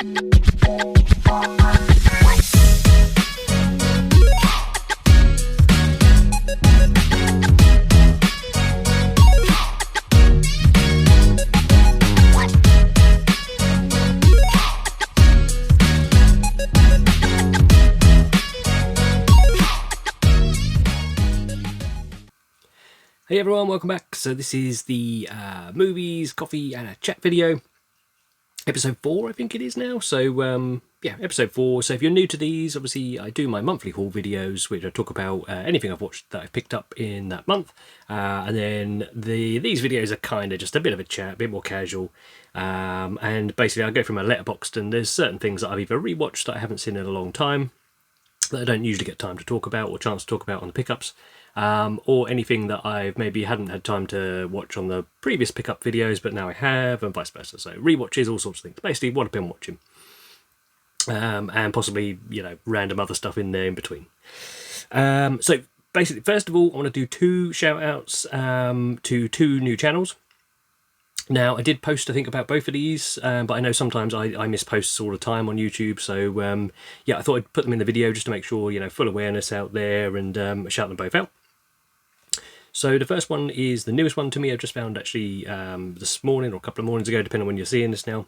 Hey everyone, welcome back. So this is the movies, coffee and a chat video. Episode 4 I think it is now. So yeah, episode 4. So if you're new to these, obviously I do my monthly haul videos which I talk about anything I've watched that I've picked up in that month. And then these videos are kind of just a bit of a chat, a bit more casual. And basically I go through my letterboxd and there's certain things that I've either rewatched that I haven't seen in a long time that I don't usually get time to talk about or chance to talk about on the pickups. Or anything that I've maybe hadn't had time to watch on the previous pickup videos, but now I have, and vice versa. So rewatches, all sorts of things. Basically, what I've been watching, and possibly random other stuff in there in between. So basically, first of all, I want to do 2 shout outs to 2 new channels. Now, I did post, I think, about both of these, but I know sometimes I miss posts all the time on YouTube, so yeah, I thought I'd put them in the video just to make sure, full awareness out there, and shout them both out. So the first one is the newest one to me. I've just found actually this morning or a couple of mornings ago, depending on when you're seeing this now.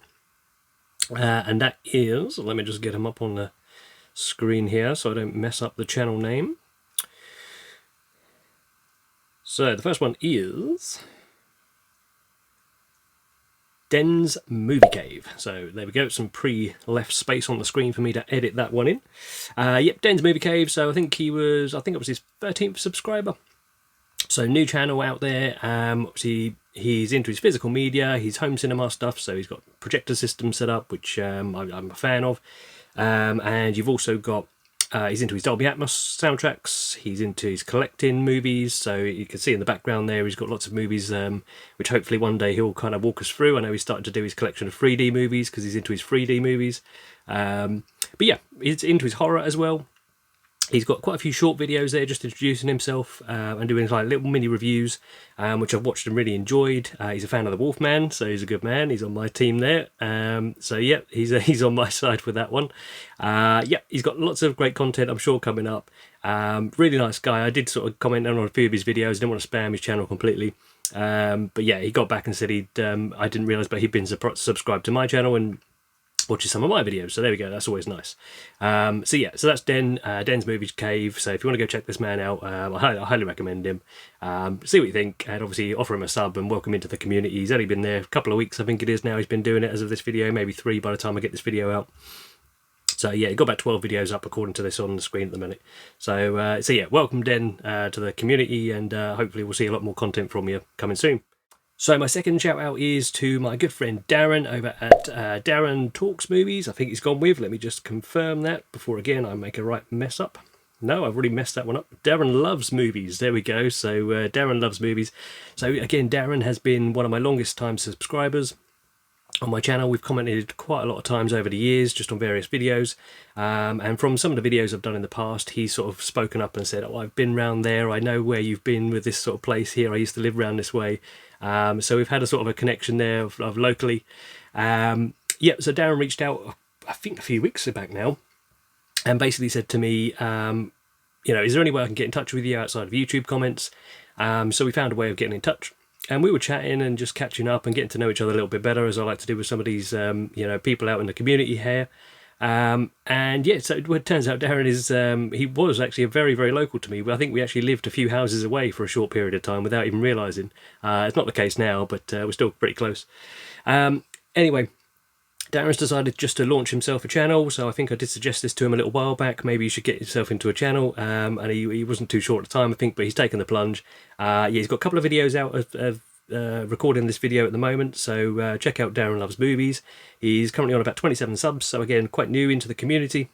And that is, let me just get them up on the screen here so I don't mess up the channel name. So the first one is Den's Movie Cave. So there we go, some pre-left space on the screen for me to edit that one in. Yep, Den's Movie Cave. So I think it was his 13th subscriber. So new channel out there. Obviously he's into his physical media, his home cinema stuff, so he's got projector system set up, which I'm a fan of. And you've also got, he's into his Dolby Atmos soundtracks, he's into his collecting movies, so you can see in the background there he's got lots of movies, which hopefully one day he'll kind of walk us through. I know he's starting to do his collection of 3D movies because he's into his 3D movies. But yeah, he's into his horror as well. He's got quite a few short videos there just introducing himself and doing like little mini reviews, which I've watched and really enjoyed. He's a fan of the Wolfman, so he's a good man. He's on my team there. So yeah, he's on my side with that one. Yeah, he's got lots of great content, I'm sure, coming up. Really nice guy. I did sort of comment on a few of his videos. I didn't want to spam his channel completely. But yeah, he got back and said I didn't realise, but he'd been subscribed to my channel and watches some of my videos, so there we go. That's always nice. So yeah, so that's Den's Movie Cave. So if you want to go check this man out, I highly recommend him. See what you think, and obviously offer him a sub and welcome into the community. He's only been there a couple of weeks, I think it is now. He's been doing it as of this video, maybe 3 by the time I get this video out. So yeah, he got about 12 videos up according to this on the screen at the minute. So so yeah, welcome Den to the community, and hopefully we'll see a lot more content from you coming soon. So my second shout out is to my good friend Darren over at Darren Talks Movies. I think he's gone with. Let me just confirm that before again I make a right mess up. No, I've already messed that one up. Darren Loves Movies. There we go. So Darren Loves Movies. So again, Darren has been one of my longest time subscribers on my channel. We've commented quite a lot of times over the years just on various videos, and from some of the videos I've done in the past, he's sort of spoken up and said, oh, I've been round there, I know where you've been with this sort of place here, I used to live round this way. So we've had a sort of a connection there of locally. Yeah, so Darren reached out I think a few weeks back now and basically said to me, is there any way I can get in touch with you outside of YouTube comments? So we found a way of getting in touch. And we were chatting and just catching up and getting to know each other a little bit better, as I like to do with some of these, people out in the community here. And yeah, so it turns out Darren is, he was actually very, very local to me. I think we actually lived a few houses away for a short period of time without even realising. It's not the case now, but we're still pretty close. Anyway, Darren's decided just to launch himself a channel, so I think I did suggest this to him a little while back. Maybe you should get yourself into a channel, and he wasn't too sure at the time, I think, but he's taken the plunge. Yeah, he's got a couple of videos out of recording this video at the moment, so check out Darren Loves Movies. He's currently on about 27 subs, so again, quite new into the community,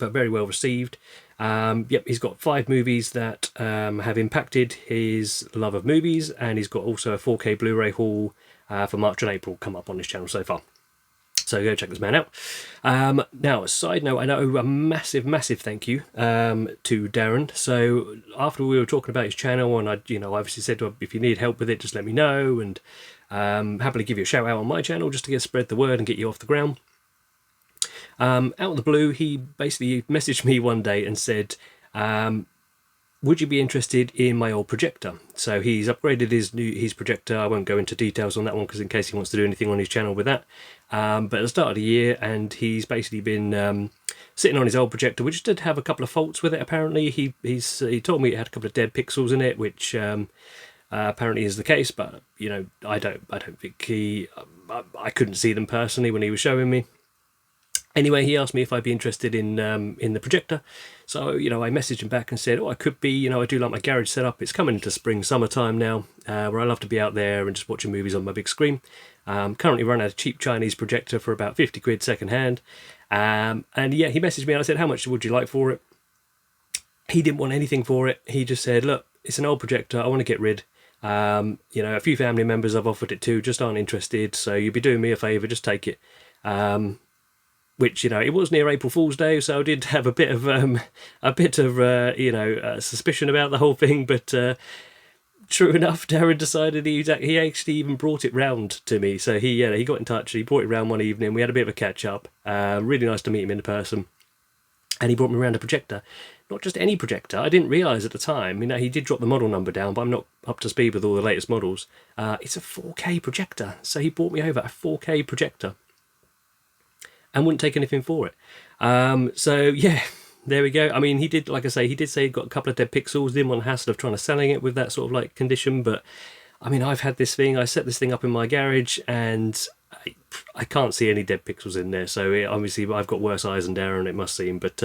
but very well received. Yep, he's got 5 movies that have impacted his love of movies, and he's got also a 4K Blu-ray haul for March and April come up on his channel so far. So go check this man out. Now, a side note, I know a massive, massive thank you to Darren. So after we were talking about his channel, and I, obviously said, well, if you need help with it, just let me know, and happily give you a shout out on my channel just to spread the word and get you off the ground. Out of the blue, he basically messaged me one day and said, would you be interested in my old projector? So he's upgraded his projector. I won't go into details on that one because in case he wants to do anything on his channel with that. But at the start of the year, and he's basically been sitting on his old projector, which did have a couple of faults with it. Apparently, he told me it had a couple of dead pixels in it, which apparently is the case. But you know, I don't think I couldn't see them personally when he was showing me. Anyway, he asked me if I'd be interested in the projector. So, you know, I messaged him back and said, oh, I could be. You know, I do like my garage setup. It's coming into spring, summertime now, where I love to be out there and just watching movies on my big screen. Currently running a cheap Chinese projector for about 50 quid second hand. And yeah, he messaged me and I said, how much would you like for it? He didn't want anything for it. He just said, look, it's an old projector. I want to get rid. You know, a few family members I've offered it to just aren't interested. So you'd be doing me a favour. Just take it. Which, you know, it was near April Fool's Day, so I did have a bit of you know, suspicion about the whole thing. But true enough, Darren decided he actually even brought it round to me. So he got in touch. He brought it round one evening. We had a bit of a catch up. Really nice to meet him in person. And he brought me around a projector. Not just any projector. I didn't realise at the time. You know, he did drop the model number down, but I'm not up to speed with all the latest models. It's a 4K projector. So he brought me over a 4K projector. And wouldn't take anything for it. So yeah, there we go. I mean, he did, like I say, he did say he got a couple of dead pixels. Didn't want the hassle of trying to selling it with that sort of like condition. But I mean, I've had this thing. I set this thing up in my garage, and I can't see any dead pixels in there. So obviously, I've got worse eyes than Darren, it must seem. But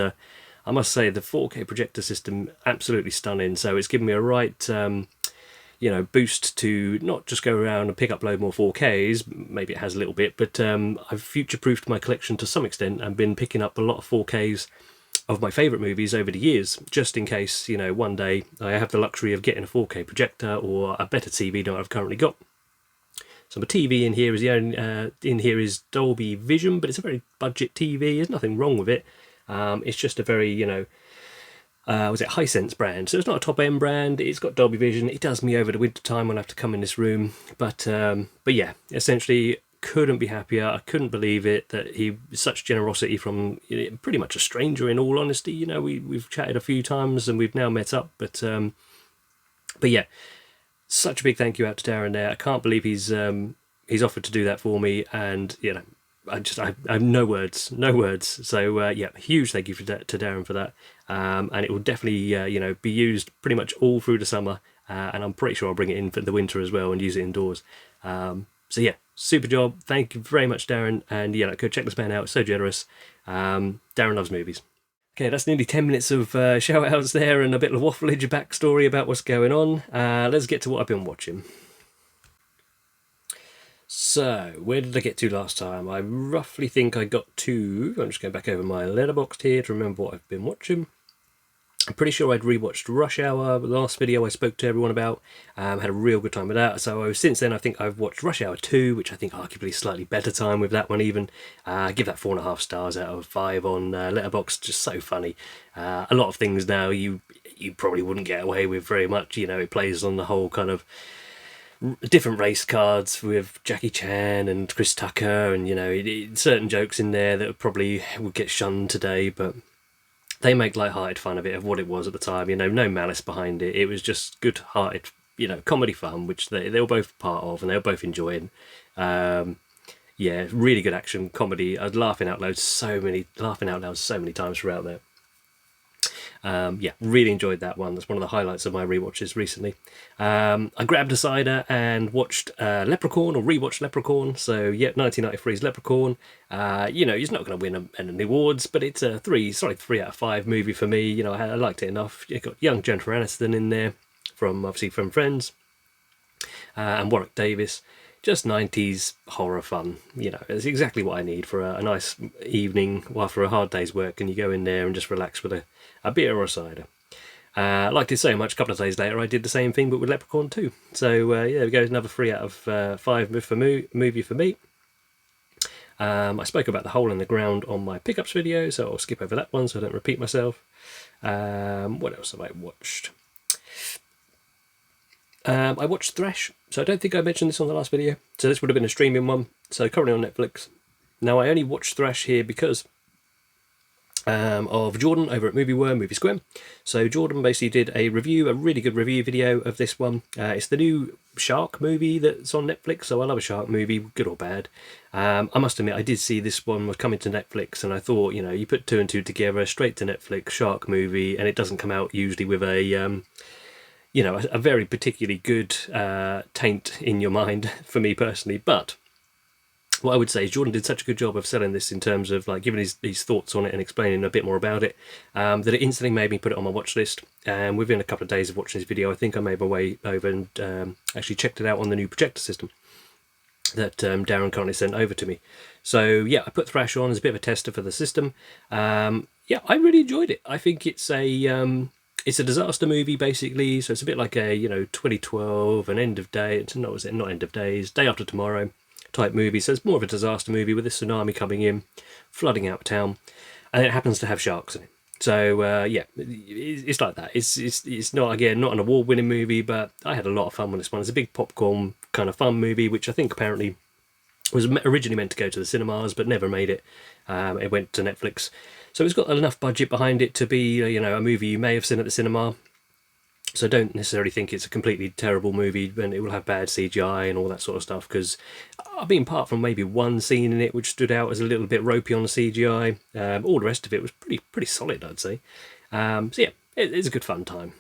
I must say, the 4K projector system absolutely stunning. So it's given me a right. You know, boost to not just go around and pick up load more 4Ks, maybe it has a little bit, but I've future-proofed my collection to some extent and been picking up a lot of 4Ks of my favourite movies over the years, just in case, you know, one day I have the luxury of getting a 4K projector or a better TV than I've currently got. So my TV in here is Dolby Vision, but it's a very budget TV. There's nothing wrong with it. It's just a very, you know, was it Hisense brand? So it's not a top end brand. It's got Dolby Vision. It does me over the winter time when I have to come in this room. But yeah, essentially couldn't be happier. I couldn't believe it that such generosity from pretty much a stranger. In all honesty, you know, we've chatted a few times and we've now met up. But yeah, such a big thank you out to Darren there. I can't believe he's offered to do that for me, and you know, I have no words. So yeah, huge thank you to Darren for that. And it will definitely you know, be used pretty much all through the summer, and I'm pretty sure I'll bring it in for the winter as well and use it indoors. So yeah, super job. Thank you very much, Darren. And yeah, go check this man out. It's so generous. Darren loves movies. Okay, that's nearly 10 minutes of shout outs there and a bit of waffleage backstory about what's going on. Let's get to what I've been watching. So, where did I get to last time? I roughly think I got to... I'm just going back over my letterboxd here to remember what I've been watching. I'm pretty sure I'd rewatched Rush Hour, the last video I spoke to everyone about. Had a real good time with that. So since then, I think I've watched Rush Hour 2, which I think arguably slightly better time with that one even. Give that 4.5 stars out of 5 on Letterboxd. Just so funny. A lot of things now you probably wouldn't get away with very much. You know, it plays on the whole kind of different race cards with Jackie Chan and Chris Tucker, and you know, certain jokes in there that probably would get shunned today, but they make light-hearted fun of it, of what it was at the time. You know, no malice behind it. It was just good-hearted, you know, comedy fun, which they were both part of and they were both enjoying. Yeah, really good action comedy. I was laughing out loud so many times throughout there. Yeah, really enjoyed that one. That's one of the highlights of my rewatches recently. I grabbed a cider and watched Leprechaun, or rewatched Leprechaun. So yeah, 1993's Leprechaun. You know, he's not going to win any awards, but it's a 3 out of 5 movie for me. You know, I liked it enough. You got young Jennifer Aniston in there, obviously from Friends, and Warwick Davis. Just 90s horror fun. You know, it's exactly what I need for a nice evening after a hard day's work, and you go in there and just relax with a beer or a cider. I liked it so much, a couple of days later I did the same thing but with Leprechaun 2. So yeah, there we go, another 3 out of 5 movie for me. I spoke about The Hole in the Ground on my pickups video, so I'll skip over that one so I don't repeat myself. What else have I watched? I watched Thresh, so I don't think I mentioned this on the last video. So this would have been a streaming one, so currently on Netflix. Now I only watched Thresh here because of Jordan over at Movie Square. So Jordan basically did a really good review video of this one. It's the new shark movie that's on Netflix, so I love a shark movie, good or bad. I must admit, I did see this one was coming to Netflix, and I thought, you put two and two together, straight to Netflix, shark movie, and it doesn't come out usually with a very particularly good taint in your mind for me personally. But what I would say is Jordan did such a good job of selling this in terms of like giving his thoughts on it and explaining a bit more about it, that it instantly made me put it on my watch list. And within a couple of days of watching this video, I think I made my way over and actually checked it out on the new projector system that Darren kindly sent over to me. So yeah, I put Thrash on as a bit of a tester for the system. Yeah, I really enjoyed it. I think it's a disaster movie basically, so it's a bit like a 2012, an end of day. Not end of days, Day After Tomorrow type movie. So it's more of a disaster movie with a tsunami coming in, flooding out town, and it happens to have sharks in it. So yeah, it's like that. It's not an award-winning movie, but I had a lot of fun with this one. It's a big popcorn kind of fun movie, which I think apparently was originally meant to go to the cinemas, but never made it. It went to Netflix. So it's got enough budget behind it to be a movie you may have seen at the cinema. So don't necessarily think it's a completely terrible movie and it will have bad CGI and all that sort of stuff, because I've been apart from maybe one scene in it which stood out as a little bit ropey on the CGI. All the rest of it was pretty solid, I'd say. So yeah, it's a good fun time.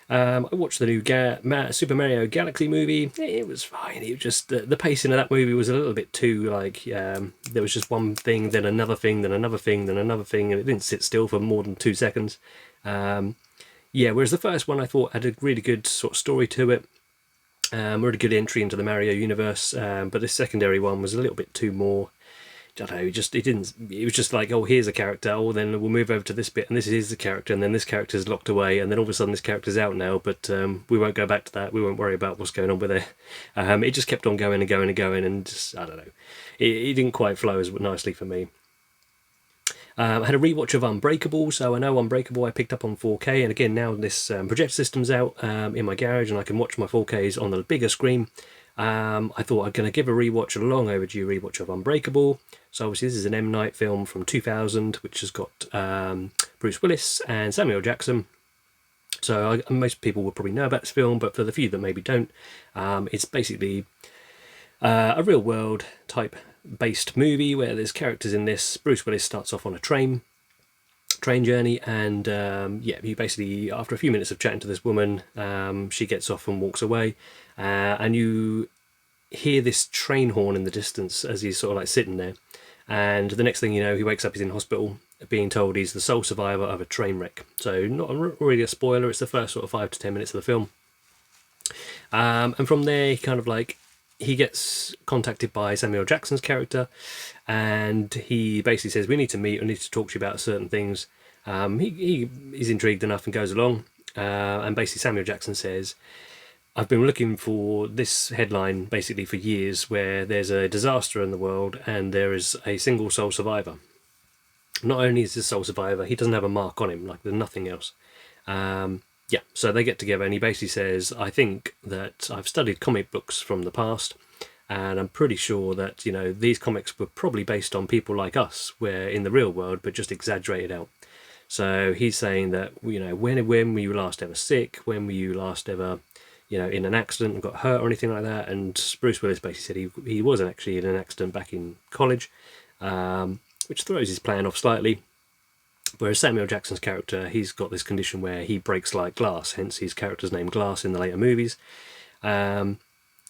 I watched the new Super Mario Galaxy movie. It was fine. It was just the pacing of that movie was a little bit too there was just one thing, then another thing, then another thing, then another thing, and it didn't sit still for more than 2 seconds. Yeah, whereas the first one I thought had a really good sort of story to it, really good entry into the Mario universe, but the secondary one was a little bit too more, I don't know, it was just like, oh, here's a character, oh, then we'll move over to this bit, and this is the character, and then this character's locked away, and then all of a sudden this character's out now, but we won't go back to that, we won't worry about what's going on with it. It just kept on going and going and going, and just, I don't know, it didn't quite flow as nicely for me. I had a rewatch of Unbreakable, so I know Unbreakable I picked up on 4K, and again now this projector system's out in my garage and I can watch my 4Ks on the bigger screen. I thought I'm going to give a rewatch, a long overdue rewatch of Unbreakable. So obviously this is an M. Night film from 2000, which has got Bruce Willis and Samuel Jackson. So most people will probably know about this film, but for the few that maybe don't, it's basically a real world type based movie where there's characters in this. Bruce Willis starts off on a train journey, and yeah, he basically, after a few minutes of chatting to this woman, she gets off and walks away, and you hear this train horn in the distance as he's sort of like sitting there, and the next thing you know, he wakes up, he's in hospital being told he's the sole survivor of a train wreck. So not really a spoiler, it's the first sort of 5 to 10 minutes of the film, and from there he kind of like, he gets contacted by Samuel Jackson's character, and he basically says, we need to meet, I need to talk to you about certain things. He's intrigued enough and goes along, and basically Samuel Jackson says, I've been looking for this headline basically for years, where there's a disaster in the world and there is a single sole survivor. Not only is this sole survivor, he doesn't have a mark on him, like there's nothing else. Yeah, so they get together and he basically says, I think that I've studied comic books from the past, and I'm pretty sure that, these comics were probably based on people like us, where in the real world, but just exaggerated out. So he's saying that, when were you last ever sick? When were you last ever, in an accident and got hurt or anything like that? And Bruce Willis basically said he wasn't actually in an accident back in college, which throws his plan off slightly. Whereas Samuel Jackson's character, he's got this condition where he breaks like glass, hence his character's name Glass in the later movies. So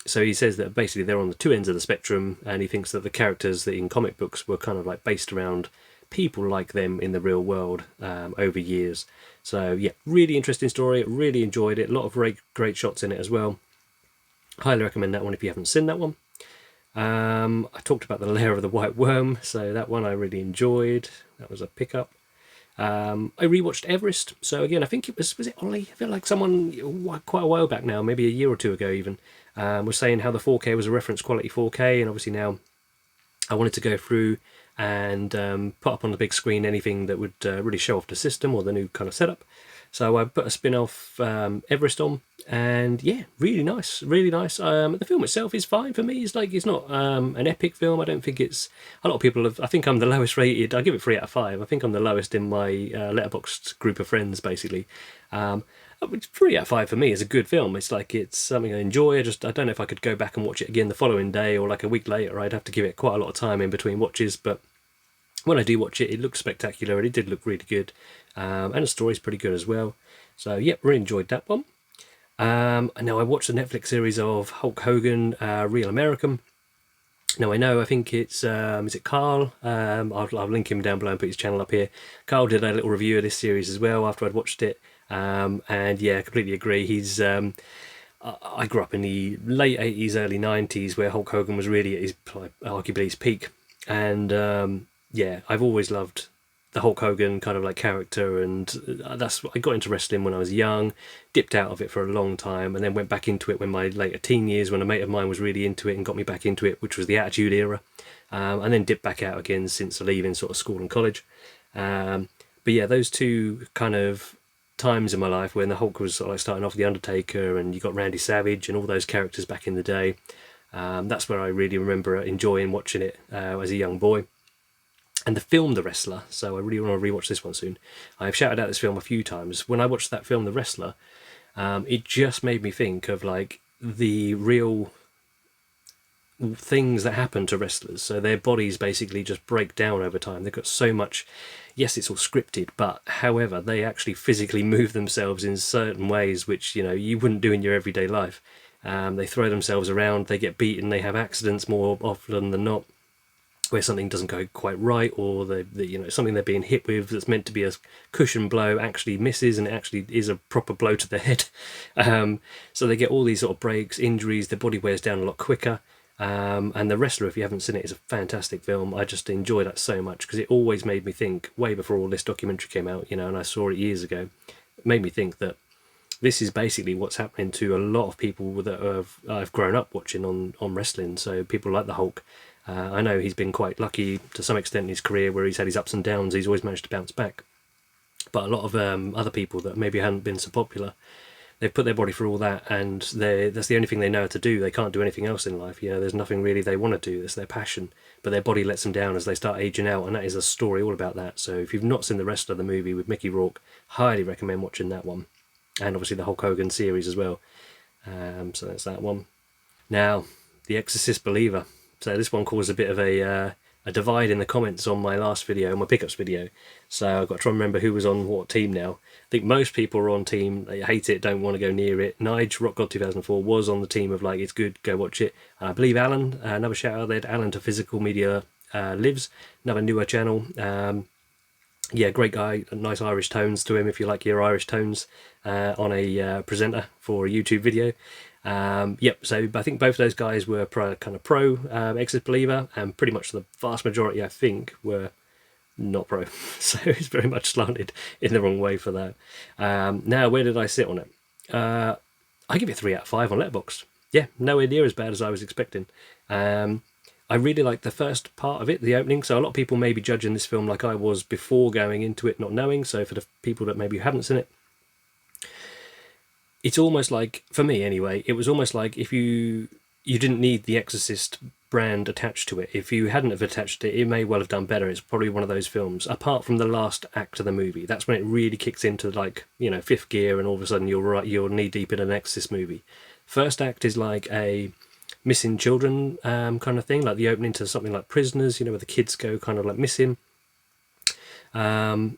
he says that basically they're on the two ends of the spectrum, and he thinks that the characters that in comic books were kind of like based around people like them in the real world over years. So yeah, really interesting story, really enjoyed it, a lot of great shots in it as well. Highly recommend that one if you haven't seen that one. I talked about The Lair of the White Worm, so that one I really enjoyed, that was a pickup. I rewatched Everest, so again I think it was it Ollie? I feel like someone quite a while back now, maybe a year or two ago even, was saying how the 4K was a reference quality 4K, and obviously now I wanted to go through and put up on the big screen anything that would really show off the system or the new kind of setup. So I put a spin-off Everest on, and yeah, really nice, really nice. The film itself is fine for me. It's not an epic film. I don't think it's, a lot of people have, I think I'm the lowest rated. I give it 3 out of 5. I think I'm the lowest in my Letterboxd group of friends, basically. Which 3 out of 5 for me is a good film. It's something I enjoy. I don't know if I could go back and watch it again the following day or like a week later. I'd have to give it quite a lot of time in between watches, but when I do watch it, it looks spectacular, and it did look really good, and the story's pretty good as well. So yep, really enjoyed that one. And now I watched the Netflix series of Hulk Hogan, Real American. Now I think it's is it Carl? I'll link him down below and put his channel up here. Carl did a little review of this series as well after I'd watched it, and yeah, completely agree. I grew up in the late 80s, early 90s, where Hulk Hogan was really at his, arguably his peak, and yeah, I've always loved the Hulk Hogan kind of like character, and I got into wrestling when I was young, dipped out of it for a long time, and then went back into it when my later teen years, when a mate of mine was really into it and got me back into it, which was the Attitude Era, and then dipped back out again since leaving sort of school and college. But yeah, those two kind of times in my life when the Hulk was sort of like starting off, the Undertaker, and you got Randy Savage and all those characters back in the day, that's where I really remember enjoying watching it as a young boy. And the film The Wrestler, so I really want to rewatch this one soon. I've shouted out this film a few times. When I watched that film The Wrestler, it just made me think of like the real things that happen to wrestlers. So their bodies basically just break down over time. They've got so much, yes, it's all scripted, but however, they actually physically move themselves in certain ways which, you wouldn't do in your everyday life. They throw themselves around, they get beaten, they have accidents more often than not, where something doesn't go quite right, or something they're being hit with that's meant to be a cushion blow actually misses, and it actually is a proper blow to the head. So they get all these sort of breaks, injuries, their body wears down a lot quicker. And The Wrestler, if you haven't seen it, is a fantastic film. I just enjoy that so much because it always made me think, way before all this documentary came out, and I saw it years ago, it made me think that this is basically what's happening to a lot of people that I've grown up watching on wrestling. So people like the Hulk. I know he's been quite lucky to some extent in his career where he's had his ups and downs. He's always managed to bounce back. But a lot of other people that maybe hadn't been so popular, they've put their body through all that, and that's the only thing they know how to do. They can't do anything else in life. There's nothing really they want to do. It's their passion. But their body lets them down as they start aging out, and that is a story all about that. So if you've not seen the rest of the movie with Mickey Rourke, highly recommend watching that one. And obviously the Hulk Hogan series as well. So that's that one. Now, The Exorcist Believer. So this one caused a bit of a divide in the comments on my last video, my pickups video. So I've got to try and remember who was on what team now. I think most people are on team, they hate it, don't want to go near it. Nige, Rock God 2004, was on the team of like, it's good, go watch it. And I believe Alan, another shout out there to Alan to Physical Media Lives, another newer channel. Yeah, great guy, nice Irish tones to him if you like your Irish tones, on a presenter for a YouTube video. Yep, so I think both of those guys were pro Exorcist Believer, and pretty much the vast majority, I think, were not pro. So it's very much slanted in the wrong way for that. Now, where did I sit on it? I give it 3 out of 5 on Letterboxd. Yeah, nowhere near as bad as I was expecting. I really liked the first part of it, the opening. So a lot of people may be judging this film like I was before going into it, not knowing. So for the people that maybe haven't seen it, it's almost like, for me anyway, it was almost like if you didn't need the Exorcist brand attached to it. If you hadn't have attached it, it may well have done better. It's probably one of those films, apart from the last act of the movie. That's when it really kicks into like, fifth gear, and all of a sudden you're knee deep in an Exorcist movie. First act is like a missing children kind of thing, like the opening to something like Prisoners, where the kids go kind of like missing. Or,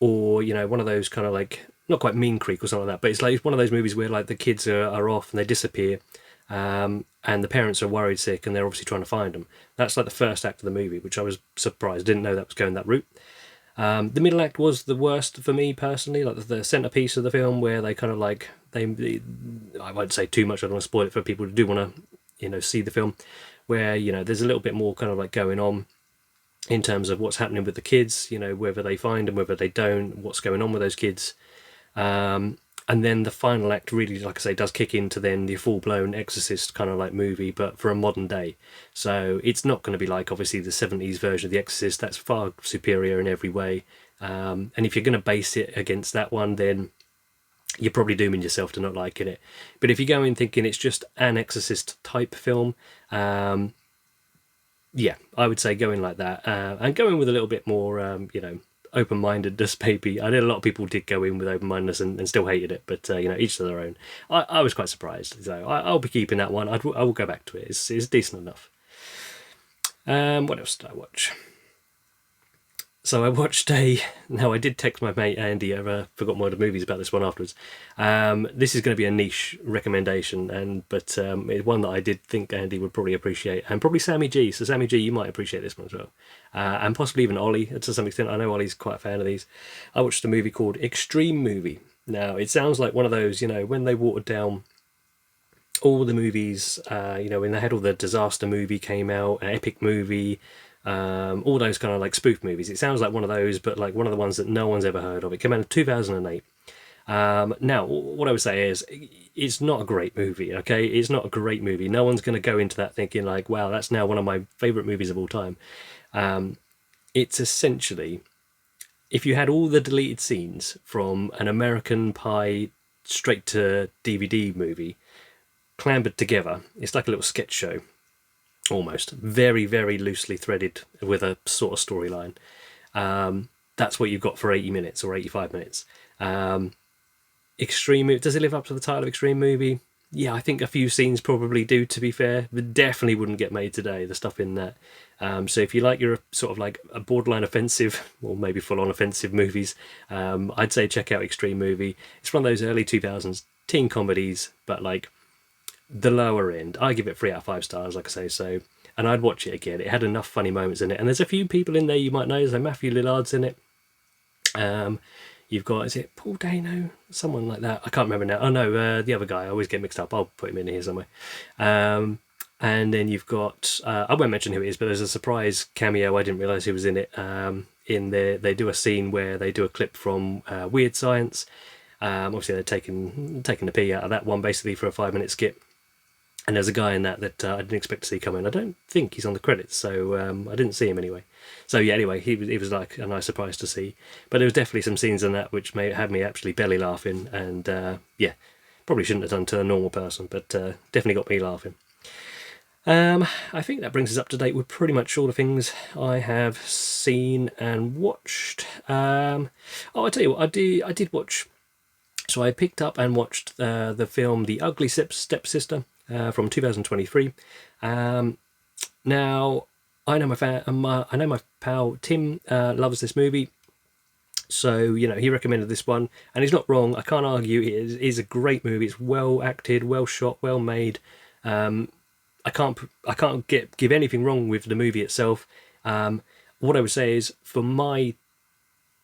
one of those kind of like, not quite Mean Creek or something like that, but it's like one of those movies where like the kids are off and they disappear, and the parents are worried sick and they're obviously trying to find them. That's like the first act of the movie, which I was surprised, didn't know that was going that route. The middle act was the worst for me personally, like the centerpiece of the film, where they kind of like, they I won't say too much, I don't want to spoil it for people who do want to, see the film, where, there's a little bit more kind of like going on in terms of what's happening with the kids, whether they find them, whether they don't, what's going on with those kids. And then the final act really, like I say, does kick into then the full-blown Exorcist kind of like movie, but for a modern day. So it's not going to be like, obviously, the 70s version of The Exorcist. That's far superior in every way. And if you're going to base it against that one, then you're probably dooming yourself to not liking it. But if you go in thinking it's just an Exorcist type film, yeah, I would say go in like that, and go in with a little bit more, open-mindedness. Maybe I know a lot of people did go in with open-mindedness and still hated it, but each to their own. I was quite surprised, so I'll be keeping that one. I will go back to it. It's decent enough. What else did I watch? So I watched Now, I did text my mate Andy. I forgot more of the movies about this one afterwards. This is going to be a niche recommendation, but it's one that I did think Andy would probably appreciate, and probably Sammy G. So Sammy G, you might appreciate this one as well, and possibly even Ollie to some extent. I know Ollie's quite a fan of these. I watched a movie called Extreme Movie. Now, it sounds like one of those, when they watered down all the movies, when they had all the disaster movie came out, an epic movie, all those kind of like spoof movies. It sounds like one of those, but like one of the ones that no one's ever heard of. It came out in 2008. Now, what I would say is, it's not a great movie, okay? It's not a great movie. No one's going to go into that thinking like, wow, that's now one of my favourite movies of all time. It's essentially, if you had all the deleted scenes from an American Pie straight to DVD movie clambered together, it's like a little sketch show. Almost very, very loosely threaded with a sort of storyline. That's what you've got for 80 minutes or 85 minutes. Extreme, does it live up to the title of Extreme Movie? Yeah, I think a few scenes probably do, to be fair, but definitely wouldn't get made today, the stuff in that. So if you like your sort of like a borderline offensive, or maybe full-on offensive movies, I'd say check out Extreme Movie. It's one of those early 2000s teen comedies, but like the lower end. I give it 3 out of 5 stars, like I say, so, and I'd watch it again. It had enough funny moments in it, and there's a few people in there you might know. So Matthew Lillard's in it. You've got, is it Paul Dano? Someone like that. I can't remember now. Oh no, the other guy. I always get mixed up. I'll put him in here somewhere. And then you've got, I won't mention who it is, but there's a surprise cameo. I didn't realise he was in it. In there, they do a scene where they do a clip from Weird Science. Obviously, they're taking the pee out of that one, basically, for a 5-minute skit. And there's a guy in that I didn't expect to see come in. I don't think he's on the credits, so I didn't see him anyway. So yeah, anyway, he was like a nice surprise to see. But there was definitely some scenes in that which may have me actually belly laughing, and yeah, probably shouldn't have done to a normal person, but definitely got me laughing. I think that brings us up to date with pretty much all the things I have seen and watched. I tell you what, I did watch. So I picked up and watched the film The Ugly Stepsister. From 2023. Now, I know my pal Tim loves this movie, so he recommended this one, and he's not wrong. I can't argue. It is a great movie. It's well acted, well shot, well made. I can't give anything wrong with the movie itself. What I would say is, for my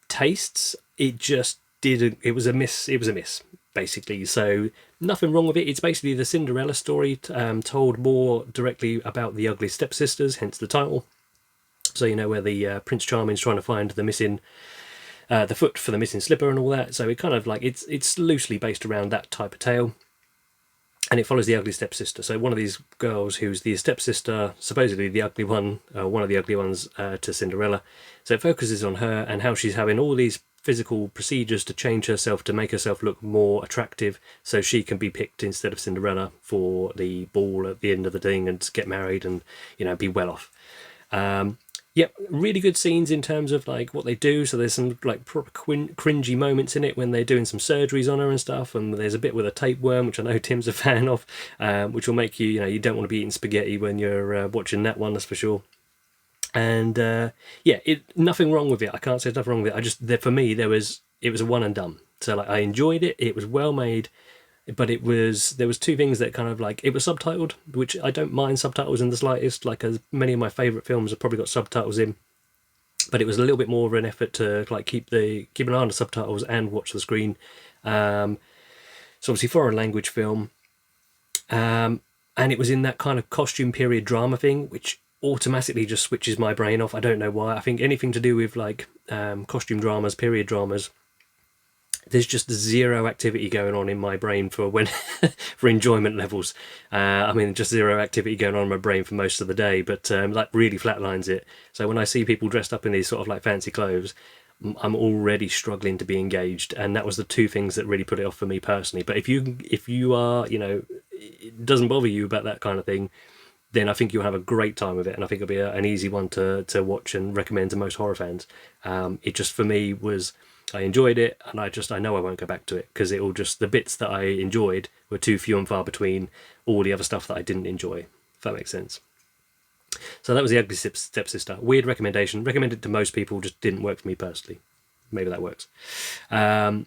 tastes, it just didn't. It was a miss. It was a miss, basically. So nothing wrong with it. It's basically the Cinderella story, told more directly about the ugly stepsisters, hence the title. So where the Prince Charming's trying to find the missing, the foot for the missing slipper and all that. So it kind of like it's loosely based around that type of tale, and it follows the ugly stepsister. So one of these girls who's the stepsister, supposedly the ugly one, one of the ugly ones to Cinderella. So it focuses on her and how she's having all these physical procedures to change herself to make herself look more attractive, so she can be picked instead of Cinderella for the ball at the end of the thing and get married and be well off. Yep, really good scenes in terms of like what they do. So there's some like proper cringy moments in it when they're doing some surgeries on her and stuff, and there's a bit with a tapeworm, which I know Tim's a fan of, which will make you don't want to be eating spaghetti when you're watching that one, that's for sure. And yeah, nothing wrong with it. I can't say there's nothing wrong with it. For me, it was a one and done. So like I enjoyed it. It was well made, but there was two things that kind of like, it was subtitled, which I don't mind subtitles in the slightest. Like, as many of my favourite films have probably got subtitles in, but it was a little bit more of an effort to like keep an eye on the subtitles and watch the screen. So obviously foreign language film, and it was in that kind of costume period drama thing, which automatically just switches my brain off. I don't know why. I think anything to do with like costume dramas, period dramas, there's just zero activity going on in my brain for when for enjoyment levels. I mean, just zero activity going on in my brain for most of the day, but like really flatlines it. So when I see people dressed up in these sort of like fancy clothes, I'm already struggling to be engaged, and that was the two things that really put it off for me personally. But if you are, it doesn't bother you about that kind of thing, then I think you'll have a great time with it, and I think it'll be an easy one to watch and recommend to most horror fans. It just, for me, was, I enjoyed it, and I know I won't go back to it, because the bits that I enjoyed were too few and far between all the other stuff that I didn't enjoy, if that makes sense. So that was The Ugly Stepsister. Weird recommendation. Recommended to most people, just didn't work for me personally. Maybe that works. Really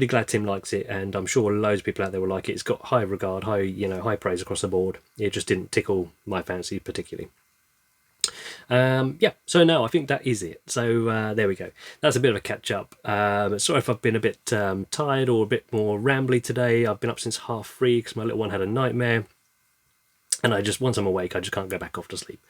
glad Tim likes it, and I'm sure loads of people out there will like it. It's got high regard, high praise across the board. It just didn't tickle my fancy particularly. So no, I think that is it. So there we go. That's a bit of a catch up. Sorry if I've been a bit tired or a bit more rambly today. I've been up since 3:30 because my little one had a nightmare. And once I'm awake, I just can't go back off to sleep.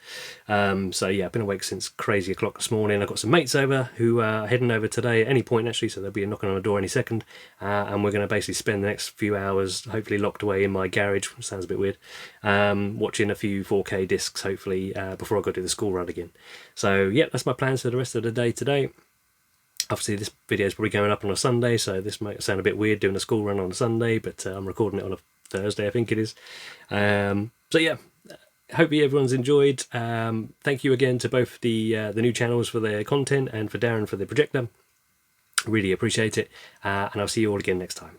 I've been awake since crazy o'clock this morning. I've got some mates over who are heading over today at any point, actually, so there'll be a knocking on the door any second. And we're going to basically spend the next few hours, hopefully locked away in my garage, which sounds a bit weird, watching a few 4K discs, hopefully, before I go do the school run again. So, that's my plans for the rest of the day today. Obviously, this video is probably going up on a Sunday, so this might sound a bit weird doing a school run on a Sunday, but I'm recording it on a Thursday, I think it is. Hopefully everyone's enjoyed. Thank you again to both the new channels for their content, and for Darren for the projector. Really appreciate it, and I'll see you all again next time.